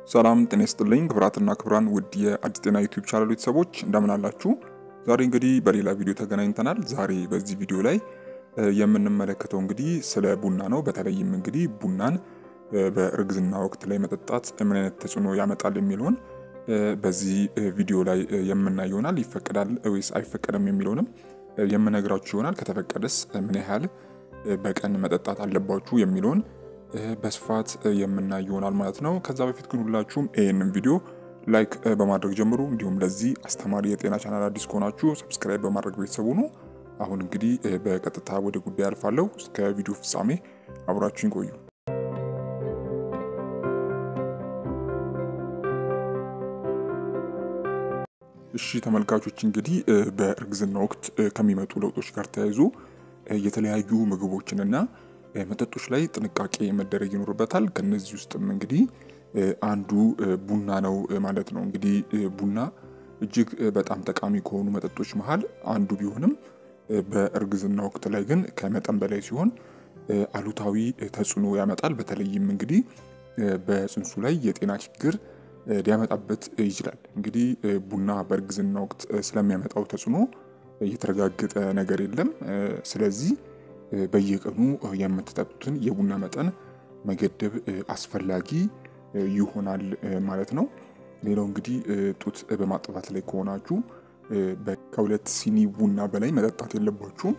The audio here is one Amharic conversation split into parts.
ሰላም ጤና ይስጥልኝ ክብራትና ክብራን ውድ የአዲስ ጤና ዩቲዩብ ቻናል ቤተሰቦች እንደምን አላችሁ? ዛሬ እንግዲህ በሌላ ቪዲዮ ተገናኝተናል። ዛሬ በዚህ ቪዲዮ ላይ የምንመለከተው እንግዲህ ስለ ቡና ነው። በተለይም እንግዲህ ቡናን በእርግዝና ወቅት ላይ መጠጣት ምን አይነት ተጽዕኖ ያመጣል የሚለውን በዚህ ቪዲዮ ላይ የምናይ ይሆናል። ይፈቀዳል ወይስ አይፈቀድም የሚለውንም የምነግራችሁ ይሆናል። ከተፈቀደስ ምን ያህል በቀን መጠጣት አለባችሁ የሚለውን በስፋት የምናይ ይሆናል ማለት ነው። ከዛ በፊት ግን ሁላችሁም ይሄንን ቪዲዮ ላይክ በማድረግ ጀምሩ። እንዲሁም ለዚህ አስተማሪ የጤና ቻናል አዲስ ከሆናችሁ ሰብስክራይብ በማድረግ ቤተሰቡ ነው። አሁን እንግዲህ በቀጥታ ወደ ጉዳይ አልፋለሁ። እስከ ቪዲዮ ፍጻሜ አብራችሁን ቆዩ። እሺ ተመልካቾች እንግዲህ በእርግዝና ወቅት ከሚመጡ ለውጦች ጋር ተያይዞ የተለያዩ ምግቦችንና መጠጦች ላይ ጥንቃቄ መደረግ ይኖርበታል። ከነዚህ ውስጥም እንግዲህ አንዱ ቡና ነው ማለት ነው። እንግዲህ ቡና እጅግ በጣም ጠቃሚ ከሆኑ መጠጦች መሃል አንዱ ቢሆንም በእርግዝና ወቅት ላይ ግን ከመጠን በላይ ሲሆን አሉታዊ ተጽዕኖ ያመጣል። በተለይም እንግዲህ በጽንሱ ላይ የጤና ችግር ሊያመጣበት ይችላል። እንግዲህ ቡና በእርግዝና ወቅት ስለሚያመጣው ተጽዕኖ የተረጋገጠ ነገር የለም። ስለዚህ በየቀኑ የምትጠጡትን የቡና መጠን መገደብ አስፈላጊ ይሆናል ማለት ነው። ሌላው እንግዲህ ጡት በማጥባት ላይ ከሆናችሁ ከሁለት ሲኒ ቡና በላይ መጠጣት የለባችሁም።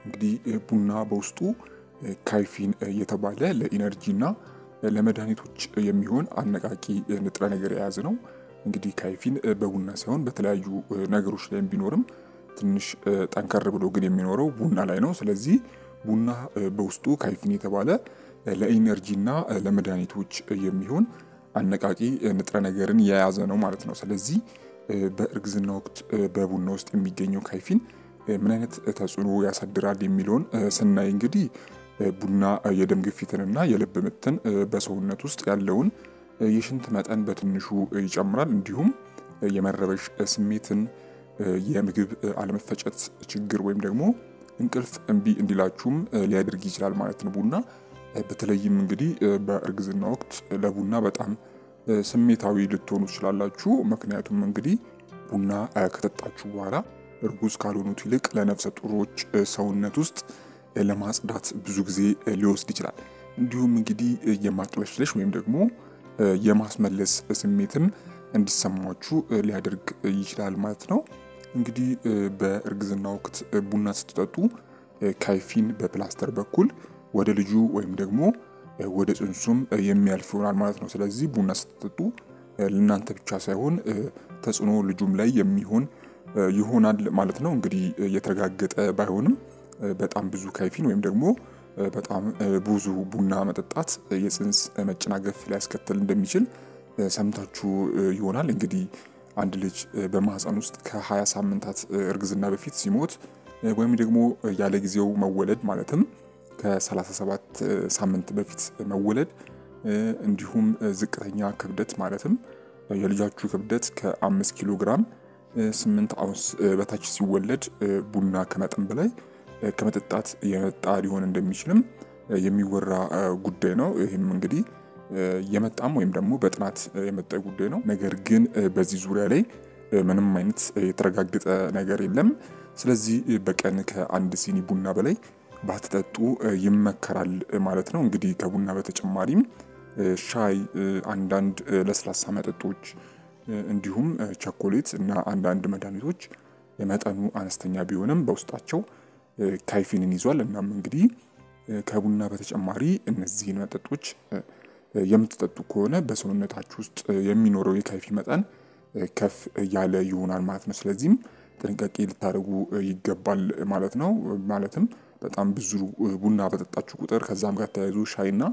እንግዲህ ቡና በውስጡ ካይፊን የተባለ ለኢነርጂና ለመድኃኒቶች የሚሆን አነቃቂ ንጥረ ነገር የያዘ ነው። እንግዲህ ካይፊን በቡና ሳይሆን በተለያዩ ነገሮች ላይ ቢኖርም ትንሽ ጠንከር ብሎ ግን የሚኖረው ቡና ላይ ነው። ስለዚህ ቡና በውስጡ ካይፊን የተባለ ለኢነርጂና ለመድኃኒቶች የሚሆን አነቃቂ ንጥረ ነገርን የያዘ ነው ማለት ነው። ስለዚህ በእርግዝና ወቅት በቡና ውስጥ የሚገኘው ካይፊን ምን አይነት ተጽዕኖ ያሳድራል የሚለውን ስናይ እንግዲህ ቡና የደም ግፊትንና የልብ ምትን በሰውነት ውስጥ ያለውን የሽንት መጠን በትንሹ ይጨምራል። እንዲሁም የመረበሽ ስሜትን፣ የምግብ አለመፈጨት ችግር ወይም ደግሞ እንቅልፍ እምቢ እንዲላችሁም ሊያደርግ ይችላል ማለት ነው። ቡና በተለይም እንግዲህ በእርግዝና ወቅት ለቡና በጣም ስሜታዊ ልትሆኑ ትችላላችሁ። ምክንያቱም እንግዲህ ቡና ከጠጣችሁ በኋላ እርጉዝ ካልሆኑት ይልቅ ለነፍሰ ጡሮች ሰውነት ውስጥ ለማጽዳት ብዙ ጊዜ ሊወስድ ይችላል። እንዲሁም እንግዲህ የማቅለሽለሽ ወይም ደግሞ የማስመለስ ስሜትም እንዲሰማችሁ ሊያደርግ ይችላል ማለት ነው። እንግዲህ በእርግዝና ወቅት ቡና ስትጠጡ ካይፊን በፕላስተር በኩል ወደ ልጁ ወይም ደግሞ ወደ ጽንሱም የሚያልፍ ይሆናል ማለት ነው። ስለዚህ ቡና ስትጠጡ ለእናንተ ብቻ ሳይሆን ተጽዕኖ ልጁም ላይ የሚሆን ይሆናል ማለት ነው። እንግዲህ የተረጋገጠ ባይሆንም በጣም ብዙ ካይፊን ወይም ደግሞ በጣም ብዙ ቡና መጠጣት የጽንስ መጨናገፍ ሊያስከትል እንደሚችል ሰምታችሁ ይሆናል። እንግዲህ አንድ ልጅ በማህፀን ውስጥ ከ20 ሳምንታት እርግዝና በፊት ሲሞት ወይም ደግሞ ያለ ጊዜው መወለድ ማለትም ከ37 ሳምንት በፊት መወለድ እንዲሁም ዝቅተኛ ክብደት ማለትም የልጃችሁ ክብደት ከ5 ኪሎ ግራም 8 አውንስ በታች ሲወለድ ቡና ከመጠን በላይ ከመጠጣት የመጣ ሊሆን እንደሚችልም የሚወራ ጉዳይ ነው። ይህም እንግዲህ የመጣም ወይም ደግሞ በጥናት የመጣ ጉዳይ ነው። ነገር ግን በዚህ ዙሪያ ላይ ምንም አይነት የተረጋገጠ ነገር የለም። ስለዚህ በቀን ከአንድ ሲኒ ቡና በላይ ባትጠጡ ይመከራል ማለት ነው። እንግዲህ ከቡና በተጨማሪም ሻይ፣ አንዳንድ ለስላሳ መጠጦች እንዲሁም ቸኮሌት እና አንዳንድ መድኃኒቶች የመጠኑ አነስተኛ ቢሆንም በውስጣቸው ካይፊንን ይዟል። እናም እንግዲህ ከቡና በተጨማሪ እነዚህን መጠጦች የምትጠጡ ከሆነ በሰውነታችሁ ውስጥ የሚኖረው የካይፊን መጠን ከፍ ያለ ይሆናል ማለት ነው። ስለዚህም ጥንቃቄ ልታደርጉ ይገባል ማለት ነው። ማለትም በጣም ብዙ ቡና በጠጣችሁ ቁጥር ከዛም ጋር ተያይዞ ሻይና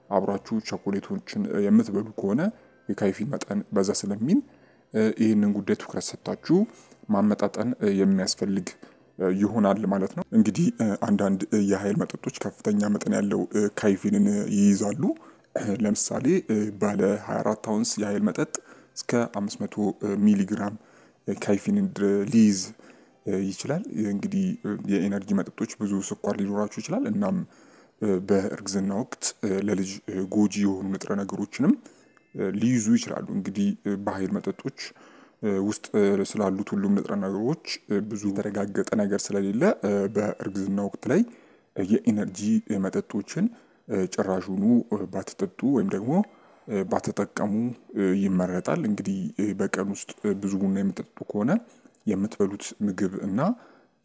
አብራችሁ ቸኮሌቶችን የምትበሉ ከሆነ የካይፊን መጠን በዛ ስለሚል ይህንን ጉዳይ ትኩረት ሰጥታችሁ ማመጣጠን የሚያስፈልግ ይሆናል ማለት ነው። እንግዲህ አንዳንድ የኃይል መጠጦች ከፍተኛ መጠን ያለው ካይፊንን ይይዛሉ። ለምሳሌ ባለ 24 አውንስ የኃይል መጠጥ እስከ 500 ሚሊግራም ካይፊንን ሊይዝ ይችላል። እንግዲህ የኤነርጂ መጠጦች ብዙ ስኳር ሊኖራቸው ይችላል። እናም በእርግዝና ወቅት ለልጅ ጎጂ የሆኑ ንጥረ ነገሮችንም ሊይዙ ይችላሉ። እንግዲህ በኃይል መጠጦች ውስጥ ስላሉት ሁሉም ንጥረ ነገሮች ብዙ የተረጋገጠ ነገር ስለሌለ በእርግዝና ወቅት ላይ የኢነርጂ መጠጦችን ጭራሹኑ ባትጠጡ ወይም ደግሞ ባትጠቀሙ ይመረጣል። እንግዲህ በቀን ውስጥ ብዙ ቡና የምትጠጡ ከሆነ የምትበሉት ምግብ እና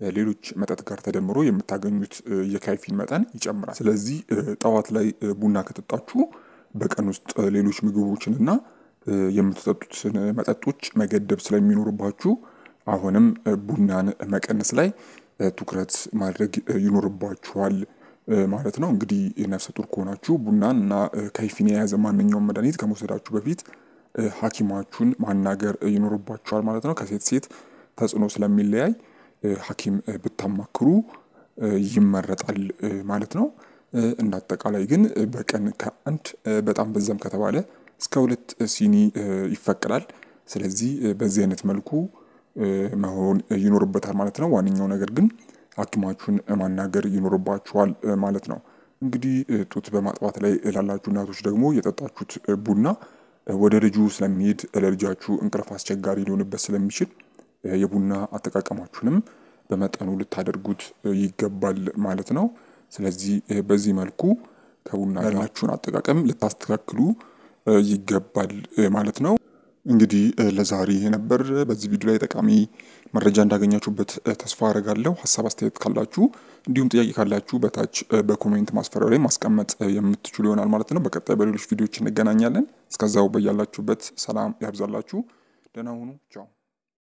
ሌሎች መጠጥ ጋር ተደምሮ የምታገኙት የካይፊን መጠን ይጨምራል። ስለዚህ ጠዋት ላይ ቡና ከጠጣችሁ በቀን ውስጥ ሌሎች ምግቦችን እና የምትጠጡትን መጠጦች መገደብ ስለሚኖርባችሁ አሁንም ቡናን መቀነስ ላይ ትኩረት ማድረግ ይኖርባችኋል ማለት ነው። እንግዲህ ነፍሰ ጡር ከሆናችሁ ቡናን እና ካይፊን የያዘ ማንኛውም መድኃኒት ከመውሰዳችሁ በፊት ሐኪማችሁን ማናገር ይኖርባችኋል ማለት ነው። ከሴት ሴት ተጽዕኖ ስለሚለያይ ሐኪም ብታማክሩ ይመረጣል ማለት ነው። እንደ አጠቃላይ ግን በቀን ከአንድ በጣም በዛም ከተባለ እስከ 2 ሲኒ ይፈቀዳል። ስለዚህ በዚህ አይነት መልኩ መሆን ይኖርበታል ማለት ነው። ዋነኛው ነገር ግን ሐኪማችሁን ማናገር ይኖርባችኋል ማለት ነው። እንግዲህ ጡት በማጥባት ላይ ላላችሁ እናቶች ደግሞ የጠጣችሁት ቡና ወደ ልጁ ስለሚሄድ ለልጃችሁ እንቅልፍ አስቸጋሪ ሊሆንበት ስለሚችል የቡና አጠቃቀማችሁንም በመጠኑ ልታደርጉት ይገባል ማለት ነው። ስለዚህ በዚህ መልኩ ከቡና ያላችሁን አጠቃቀም ልታስተካክሉ ይገባል ማለት ነው። እንግዲህ ለዛሬ ነበር። በዚህ ቪዲዮ ላይ ጠቃሚ መረጃ እንዳገኛችሁበት ተስፋ አደርጋለሁ። ሀሳብ አስተያየት ካላችሁ እንዲሁም ጥያቄ ካላችሁ በታች በኮሜንት ማስፈራሪያ ላይ ማስቀመጥ የምትችሉ ይሆናል ማለት ነው። በቀጣይ በሌሎች ቪዲዮዎች እንገናኛለን። እስከዛው በያላችሁበት ሰላም ያብዛላችሁ። ደህና ሁኑ። ቻው